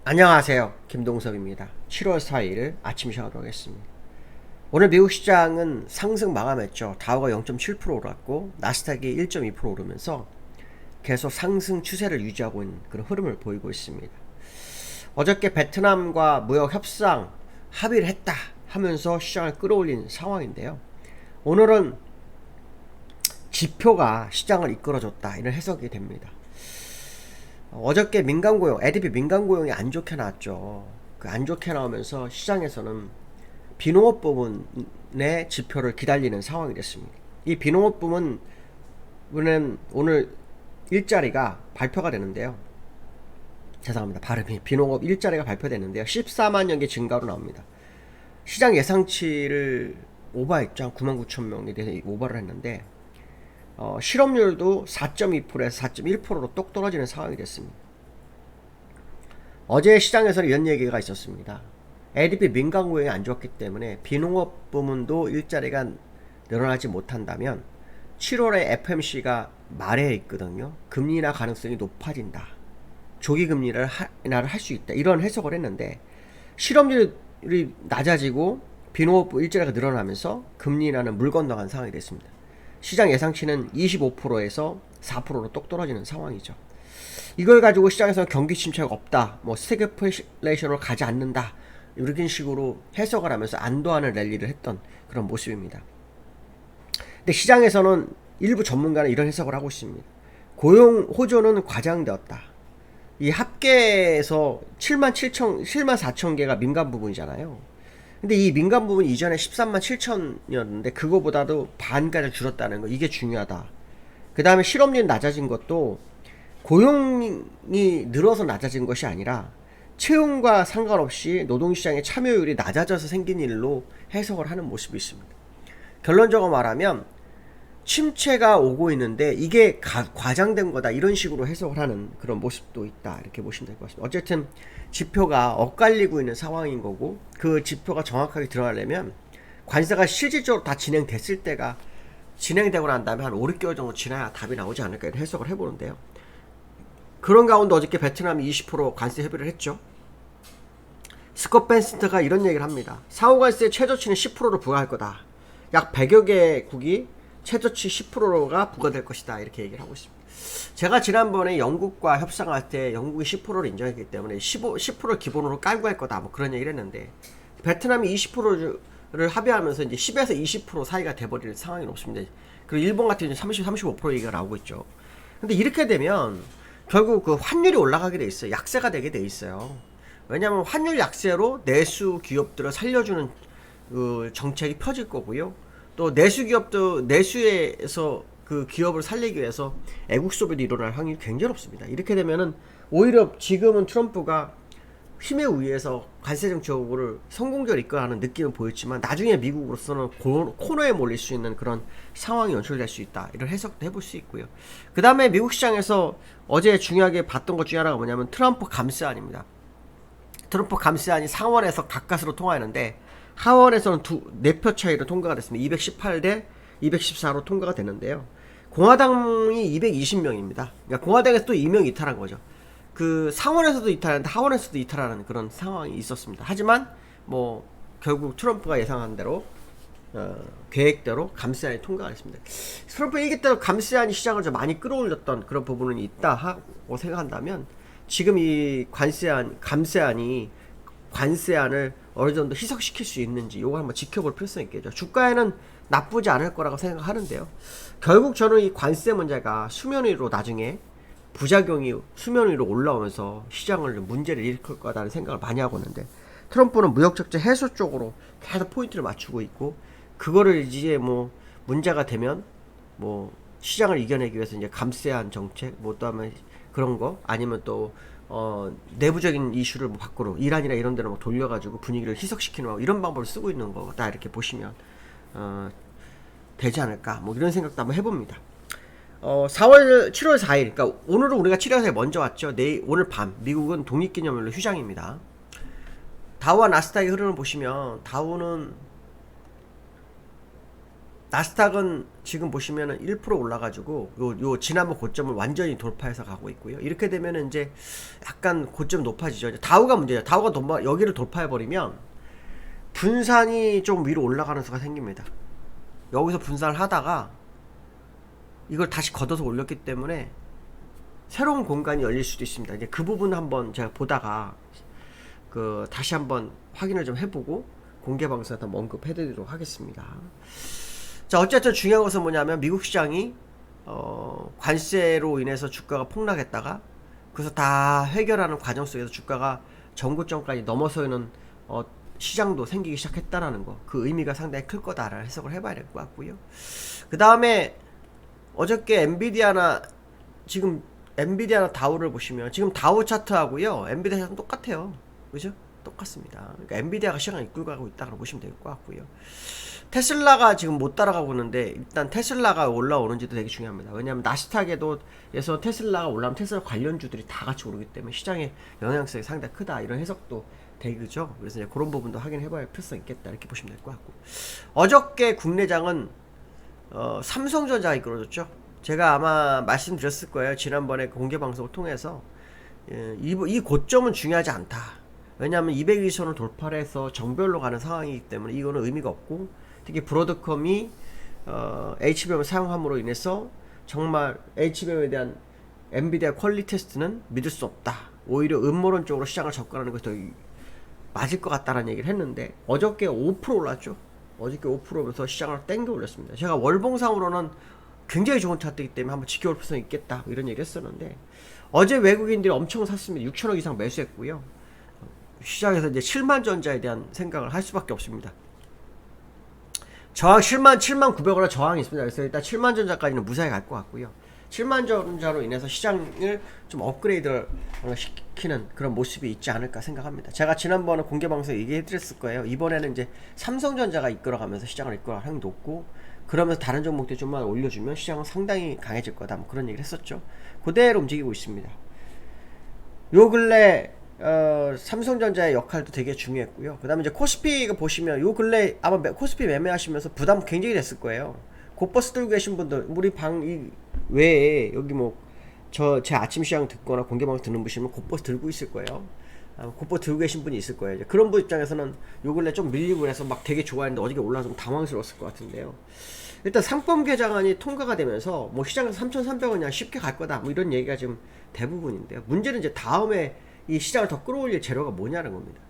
안녕하세요. 김동섭입니다. 7월 4일 아침 시작하도록 하겠습니다. 오늘 미국 시장은 상승 마감했죠. 다우가 0.7% 올랐고 나스닥이 1.2% 오르면서 계속 상승 추세를 유지하고 있는 그런 흐름을 보이고 있습니다. 어저께 베트남과 무역 협상 합의를 했다 하면서 시장을 끌어올린 상황인데요. 오늘은 지표가 시장을 이끌어줬다 이런 해석이 됩니다. 어저께 민간고용, ADP 민간고용이 안 좋게 나왔죠. 그 안 좋게 나오면서 시장에서는 비농업 부문의 지표를 기다리는 상황이 됐습니다. 이 비농업 부문은 오늘 일자리가 발표가 되는데요. 죄송합니다. 발음이 비농업 일자리가 발표되는데요. 14만 개 증가로 나옵니다. 시장 예상치를 오버했죠. 한 9만 9천 명에 대해서 오버를 했는데 실업률도 4.2%에서 4.1%로 똑 떨어지는 상황이 됐습니다. 어제 시장에서는 이런 얘기가 있었습니다. ADP 민간 고용이 안 좋았기 때문에 비농업 부문도 일자리가 늘어나지 못한다면 7월에 FMC가 말해 있거든요. 금리 인하 가능성이 높아진다. 조기 금리 인하를 할 수 있다. 이런 해석을 했는데 실업률이 낮아지고 비농업 일자리가 늘어나면서 금리 인하는 물 건너간 상황이 됐습니다. 시장 예상치는 25%에서 4%로 똑 떨어지는 상황이죠. 이걸 가지고 시장에서는 경기 침체가 없다, 뭐 스태그플레이션으로 가지 않는다, 이런 식으로 해석을 하면서 안도하는 랠리를 했던 그런 모습입니다. 근데 시장에서는 일부 전문가는 이런 해석을 하고 있습니다. 고용 호조는 과장되었다. 이 합계에서 7만 4천 개가 민간 부분이잖아요. 근데 이 민간 부분 이전에 13만 7천이었는데 그거보다도 반까지 줄었다는 거, 이게 중요하다. 그 다음에 실업률이 낮아진 것도 고용이 늘어서 낮아진 것이 아니라 채용과 상관없이 노동시장의 참여율이 낮아져서 생긴 일로 해석을 하는 모습이 있습니다. 결론적으로 말하면 침체가 오고 있는데 이게 과장된 거다, 이런 식으로 해석을 하는 그런 모습도 있다, 이렇게 보시면 될 것 같습니다. 어쨌든 지표가 엇갈리고 있는 상황인 거고, 그 지표가 정확하게 드러나려면 관세가 실질적으로 다 진행됐을 때가 진행되고 난 다음에 한 5, 6개월 정도 지나야 답이 나오지 않을까, 이런 해석을 해보는데요. 그런 가운데 어저께 베트남이 20% 관세 협의를 했죠. 스콧 벤센트가 이런 얘기를 합니다. 상호관세 최저치는 10%로 부과할 거다. 약 100여 개국이 최저치 10%가 부과될 것이다, 이렇게 얘기를 하고 있습니다. 제가 지난번에 영국과 협상할 때 영국이 10%를 인정했기 때문에 10%를 기본으로 깔고 할 거다, 뭐 그런 얘기를 했는데 베트남이 20%를 합의하면서 이제 10에서 20% 사이가 돼버리는 상황이 높습니다. 그리고 일본 같은 경우는 35% 얘기가 나오고 있죠. 근데 이렇게 되면 결국 그 환율이 올라가게 돼 있어요. 약세가 되게 돼 있어요. 왜냐하면 환율 약세로 내수 기업들을 살려주는 그 정책이 펴질 거고요. 또 내수 기업도 내수에서 그 기업을 살리기 위해서 애국 소비도 일어날 확률이 굉장히 높습니다. 이렇게 되면은 오히려 지금은 트럼프가 힘에 의해서 관세 정책을 성공적으로 이끌어가는 느낌은 보였지만 나중에 미국으로서는 코너에 몰릴 수 있는 그런 상황이 연출될 수 있다, 이런 해석도 해볼 수 있고요. 그 다음에 미국 시장에서 어제 중요하게 봤던 것 중에 하나가 뭐냐면 트럼프 감세안입니다. 트럼프 감세안이 상원에서 가까스로 통과했는데 하원에서는 4표 차이로 통과가 됐습니다. 218대 214로 통과가 되는데요. 공화당이 220명입니다. 그러니까 공화당에서 또 2명 이탈한 거죠. 그 상원에서도 이탈하는데 하원에서도 이탈하는 그런 상황이 있었습니다. 하지만 뭐 결국 트럼프가 예상한 대로 계획대로 감세안이 통과가 됐습니다. 트럼프 얘기 대로 감세안이 시장을 좀 많이 끌어올렸던 그런 부분은 있다 하고 생각한다면 지금 이 감세안이 관세안을 어느 정도 희석시킬 수 있는지 요거 한번 지켜볼 필요성이 있겠죠. 주가에는 나쁘지 않을 거라고 생각하는데요. 결국 저는 이 관세 문제가 수면 위로 나중에 부작용이 수면 위로 올라오면서 시장을 문제를 일으킬 거다라는 생각을 많이 하고 있는데 트럼프는 무역적자 해소 쪽으로 계속 포인트를 맞추고 있고 그거를 이제 뭐 문제가 되면 뭐 시장을 이겨내기 위해서 이제 감세안 정책 뭐 또 하면 그런 거 아니면 또 내부적인 이슈를 뭐 밖으로 이란이나 이런 데로 뭐 돌려가지고 분위기를 희석시키는 뭐 이런 방법을 쓰고 있는 거다, 이렇게 보시면 되지 않을까, 뭐 이런 생각도 한번 해봅니다. 7월 4일, 그러니까 오늘은 우리가 7월 4일 먼저 왔죠. 오늘 밤 미국은 독립기념일로 휴장입니다. 다우와 나스닥의 흐름을 보시면 다우는 나스닥은 지금 보시면은 1% 올라가지고 요 지난번 고점을 완전히 돌파해서 가고 있고요. 이렇게 되면은 이제 약간 고점 높아지죠. 이제 다우가 문제예요. 다우가 여기를 돌파해 버리면 분산이 좀 위로 올라가는 수가 생깁니다. 여기서 분산을 하다가 이걸 다시 걷어서 올렸기 때문에 새로운 공간이 열릴 수도 있습니다. 이제 그 부분 한번 제가 보다가 다시 한번 확인을 좀 해보고 공개 방송에서 한번 언급해드리도록 하겠습니다. 자, 어쨌든 중요한 것은 뭐냐면 미국 시장이 관세로 인해서 주가가 폭락했다가 그래서 다 해결하는 과정 속에서 주가가 전고점까지 넘어서는 시장도 생기기 시작했다라는 거, 그 의미가 상당히 클 거다라는 해석을 해봐야 될 것 같고요. 그 다음에 어저께 엔비디아나 다우를 보시면 지금 다우 차트하고요 엔비디아 차트는 똑같아요. 그죠? 똑같습니다. 그러니까 엔비디아가 시장을 이끌고 가고 있다고 보시면 될 것 같고요. 테슬라가 지금 못 따라가고 있는데 일단 테슬라가 올라오는지도 되게 중요합니다. 왜냐하면 나스닥에서 테슬라가 올라오면 테슬라 관련주들이 다 같이 오르기 때문에 시장의 영향성이 상당히 크다, 이런 해석도 되죠. 그래서 이제 그런 부분도 확인해봐야 필요성이 있겠다, 이렇게 보시면 될 것 같고, 어저께 국내장은 삼성전자가 이끌어줬죠. 제가 아마 말씀드렸을 거예요. 지난번에 공개 방송을 통해서 이 고점은 중요하지 않다. 왜냐하면 200일선을 돌파를 해서 정별로 가는 상황이기 때문에 이거는 의미가 없고, 특히 브로드컴이 HBM을 사용함으로 인해서 정말 HBM에 대한 엔비디아 퀄리티 테스트는 믿을 수 없다, 오히려 음모론적으로 시장을 접근하는 것이 더 맞을 것 같다는 얘기를 했는데 어저께 5% 올랐죠. 어저께 5%면서 시장을 땡겨 올렸습니다. 제가 월봉상으로는 굉장히 좋은 차트이기 때문에 한번 지켜볼 필요성이 있겠다, 이런 얘기 했었는데 어제 외국인들이 엄청 샀습니다. 6천억 이상 매수했고요. 시장에서 이제 7만 전자에 대한 생각을 할 수밖에 없습니다. 저항 7만 900원의 저항이 있습니다. 그래서 일단 7만 전자까지는 무사히 갈 것 같고요. 7만 전자로 인해서 시장을 좀 업그레이드를 시키는 그런 모습이 있지 않을까 생각합니다. 제가 지난번에 공개 방송에 얘기해드렸을 거예요. 이번에는 이제 삼성전자가 이끌어가면서 시장을 이끌어갈 확률이 높고, 그러면서 다른 종목들 좀만 올려주면 시장은 상당히 강해질 거다, 뭐 그런 얘기를 했었죠. 그대로 움직이고 있습니다. 요 근래 삼성전자의 역할도 되게 중요했고요. 그 다음에 이제 코스피가 보시면 요 근래 아마 코스피 매매하시면서 부담 굉장히 됐을 거예요. 곧버스 들고 계신 분들, 우리 방 외에 여기 제 아침 시장 듣거나 공개방송 듣는 분이시면 곧버스 들고 있을 거예요. 곧버스 들고 계신 분이 있을 거예요. 그런 분 입장에서는 요 근래 좀 밀리고 해서 막 되게 좋아했는데 어저께 올라서 좀 당황스러웠을 것 같은데요. 일단 상법 개정안이 통과가 되면서 시장에서 3,300원 그냥 쉽게 갈 거다, 뭐 이런 얘기가 지금 대부분인데요. 문제는 이제 다음에 이 시장을 더 끌어올릴 재료가 뭐냐는 겁니다.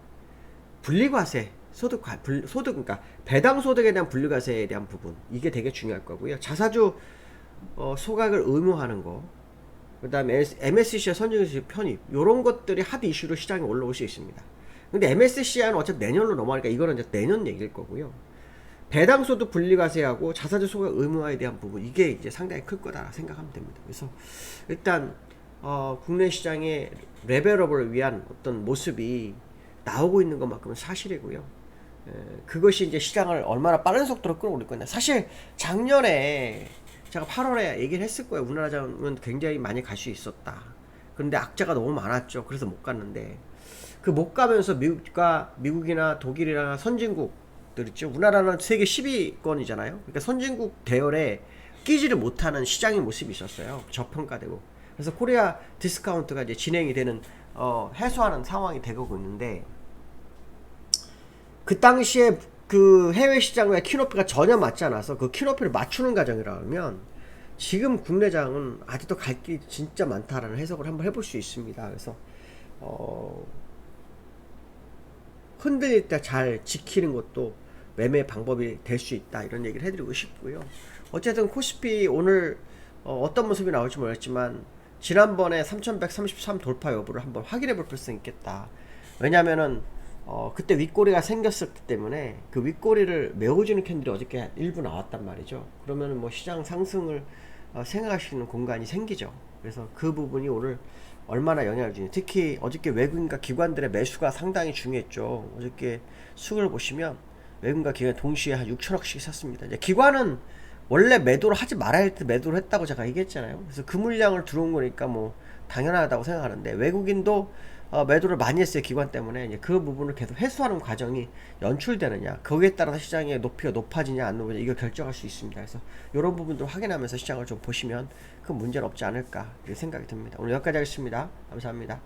분리과세, 그러니까 배당 소득에 대한 분리과세에 대한 부분, 이게 되게 중요할 거고요. 자사주 소각을 의무화하는 거, 그 다음에 MSCI 선진국의 편입, 요런 것들이 핫 이슈로 시장에 올라올 수 있습니다. 근데 MSCI는 어차피 내년으로 넘어가니까 이거는 이제 내년 얘기일 거고요. 배당소득 분리과세하고 자사주 소각 의무화에 대한 부분, 이게 이제 상당히 클 거다 생각하면 됩니다. 그래서 일단 국내 시장의 레벨업을 위한 어떤 모습이 나오고 있는 것만큼은 사실이고요. 그것이 이제 시장을 얼마나 빠른 속도로 끌어올릴 거냐. 사실 작년에 제가 8월에 얘기를 했을 거예요. 우리나라장은 굉장히 많이 갈 수 있었다. 그런데 악재가 너무 많았죠. 그래서 못 갔는데, 그 못 가면서 미국이나 독일이나 선진국들 있죠. 우리나라는 세계 10위권이잖아요. 그러니까 선진국 대열에 끼지를 못하는 시장의 모습이 있었어요. 저평가되고. 그래서 코리아 디스카운트가 이제 진행이 되는 해소하는 상황이 되고 있는데, 그 당시에 그 해외 시장과의 키높이가 전혀 맞지 않아서 그 키높이를 맞추는 과정이라면 지금 국내장은 아직도 갈 길이 진짜 많다라는 해석을 한번 해볼 수 있습니다. 그래서 흔들릴 때 잘 지키는 것도 매매 방법이 될 수 있다, 이런 얘기를 해드리고 싶고요. 어쨌든 코스피 오늘 어떤 모습이 나올지 모르겠지만 지난번에 3133 돌파 여부를 한번 확인해 볼 필요성이 있겠다. 왜냐면은 그때 윗꼬리가 생겼었기 때문에 그 윗꼬리를 메워주는 캔들이 어저께 일부 나왔단 말이죠. 그러면은 시장 상승을 생각할 수 있는 공간이 생기죠. 그래서 그 부분이 오늘 얼마나 영향을 주니, 특히 어저께 외국인과 기관들의 매수가 상당히 중요했죠. 어저께 수급을 보시면 외국인과 기관 동시에 한 6천억씩 샀습니다. 이제 기관은 원래 매도를 하지 말아야 할 때 매도를 했다고 제가 얘기했잖아요. 그래서 그 물량을 들어온 거니까 당연하다고 생각하는데, 외국인도 매도를 많이 했어요. 기관 때문에. 이제 그 부분을 계속 회수하는 과정이 연출되느냐, 거기에 따라서 시장의 높이가 높아지냐 안 높아지냐 이걸 결정할 수 있습니다. 그래서 이런 부분들 확인하면서 시장을 좀 보시면 큰 문제는 없지 않을까 이렇게 생각이 듭니다. 오늘 여기까지 하겠습니다. 감사합니다.